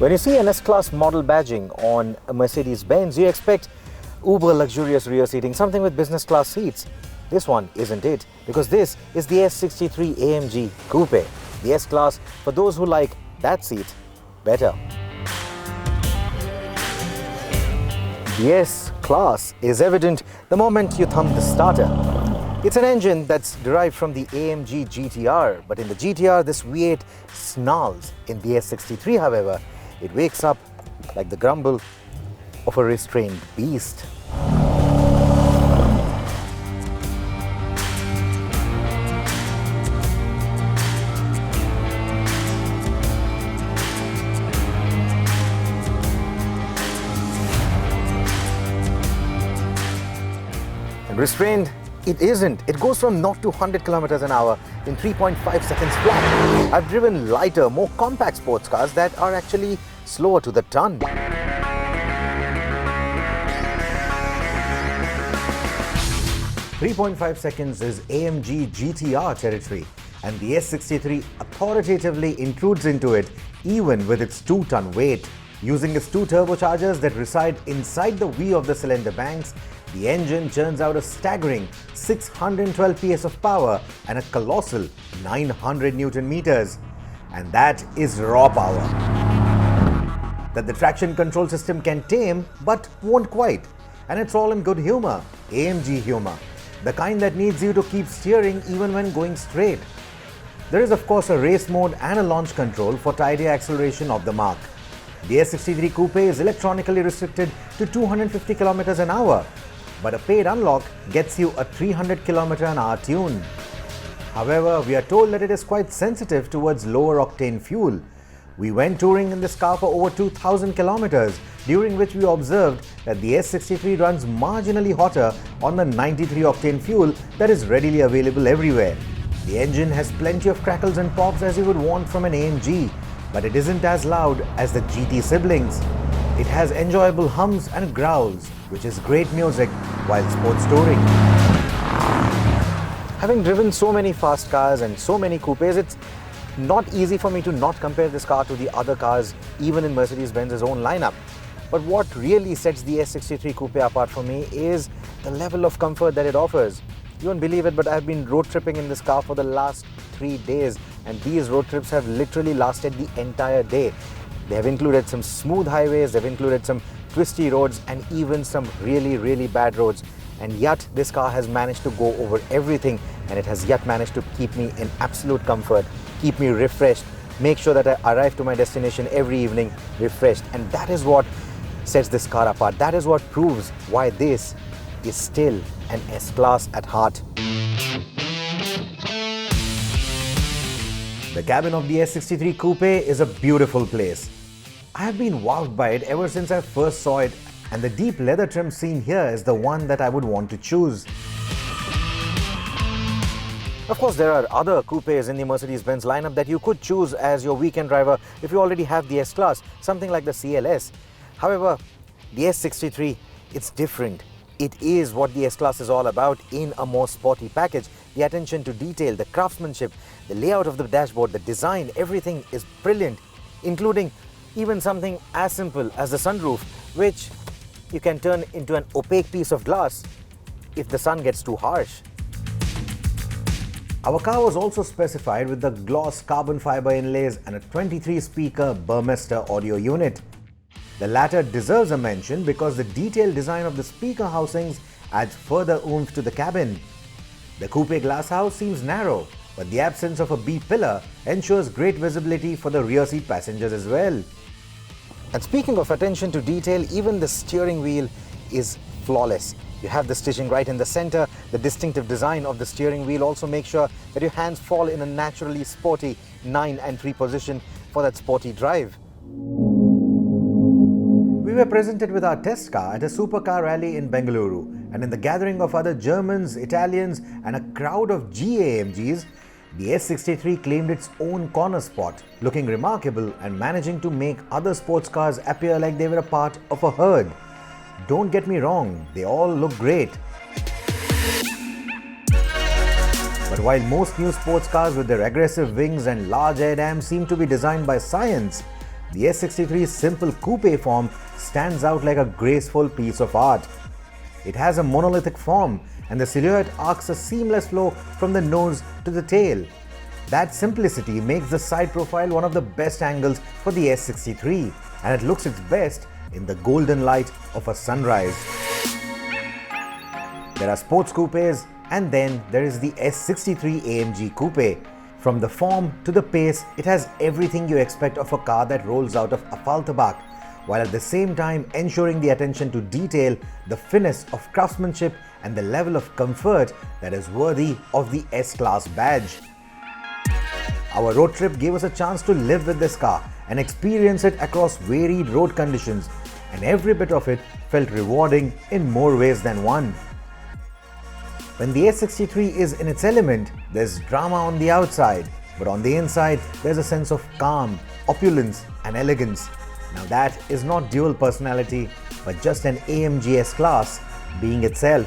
When you see an S-Class model badging on a Mercedes-Benz, you expect uber luxurious rear seating, something with business class seats. This one isn't it, because this is the S63 AMG Coupe, the S-Class for those who like that seat better. The S-Class is evident the moment you thump the starter. It's an engine that's derived from the AMG GTR, but in the GTR this V8 snarls. In the S63, however, it wakes up like the grumble of a restrained beast. And restrained, it isn't. It goes from 0 to 100 kilometers an hour in 3.5 seconds flat. I've driven lighter, more compact sports cars that are actually slower to the ton. 3.5 seconds is AMG GTR territory, and the S63 authoritatively intrudes into it even with its 2-ton weight. Using its 2 turbochargers that reside inside the V of the cylinder banks, the engine churns out a staggering 612 PS of power and a colossal 900 Newton meters. And that is raw power that the traction control system can tame but won't quite. And it's all in good humor, AMG humor, the kind that needs you to keep steering even when going straight. There is of course a race mode and a launch control for tidier acceleration of the mark. The S63 Coupe is electronically restricted to 250 km an hour, but a paid unlock gets you a 300 km an hour tune. However, we are told that it is quite sensitive towards lower octane fuel. We went touring in this car for over 2000 kilometers, during which we observed that the S63 runs marginally hotter on the 93 octane fuel that is readily available everywhere. The engine has plenty of crackles and pops as you would want from an AMG, but it isn't as loud as the GT siblings. It has enjoyable hums and growls, which is great music while sports touring. Having driven so many fast cars and so many coupes, it's not easy for me to not compare this car to the other cars, even in Mercedes-Benz's own lineup. But what really sets the S63 Coupe apart for me is the level of comfort that it offers. You won't believe it, but I've been road tripping in this car for the last 3 days, and these road trips have literally lasted the entire day. They have included some smooth highways, they've included some twisty roads, and even some really bad roads. And yet this car has managed to go over everything, and it has yet managed to keep me in absolute comfort, keep me refreshed, make sure that I arrive to my destination every evening refreshed. And that is what sets this car apart. That is what proves why this is still an S-Class at heart. The cabin of the S63 Coupe is a beautiful place. I have been wowed by it ever since I first saw it, and the deep leather trim seen here is the one that I would want to choose. Of course, there are other coupes in the Mercedes-Benz lineup that you could choose as your weekend driver if you already have the S-Class, something like the CLS. However, the S63, it's different. It is what the S-Class is all about in a more sporty package. The attention to detail, the craftsmanship, the layout of the dashboard, the design, everything is brilliant, including even something as simple as the sunroof, which you can turn into an opaque piece of glass if the sun gets too harsh. Our car was also specified with the gloss carbon fiber inlays and a 23-speaker Burmester audio unit. The latter deserves a mention because the detailed design of the speaker housings adds further oomph to the cabin. The coupe glasshouse seems narrow, but the absence of a B-pillar ensures great visibility for the rear seat passengers as well. And speaking of attention to detail, even the steering wheel is flawless. You have the stitching right in the center. The distinctive design of the steering wheel also makes sure that your hands fall in a naturally sporty 9 and 3 position for that sporty drive. We were presented with our test car at a supercar rally in Bengaluru, and in the gathering of other Germans, Italians and a crowd of GAMGs, the S63 claimed its own corner spot, looking remarkable and managing to make other sports cars appear like they were a part of a herd. Don't get me wrong, they all look great. But while most new sports cars with their aggressive wings and large air dams seem to be designed by science, the S63's simple coupe form stands out like a graceful piece of art. It has a monolithic form and the silhouette arcs a seamless flow from the nose to the tail. That simplicity makes the side profile one of the best angles for the S63, and it looks its best in the golden light of a sunrise. There are sports coupes, and then there is the S63 AMG coupe. From the form to the pace, it has everything you expect of a car that rolls out of Affalterbach, while at the same time ensuring the attention to detail, the finesse of craftsmanship and the level of comfort that is worthy of the S-Class badge. Our road trip gave us a chance to live with this car and experience it across varied road conditions, and every bit of it felt rewarding in more ways than one. When the S63 is in its element, there's drama on the outside, but on the inside, there's a sense of calm, opulence, and elegance. Now that is not dual personality, but just an AMG S-Class being itself.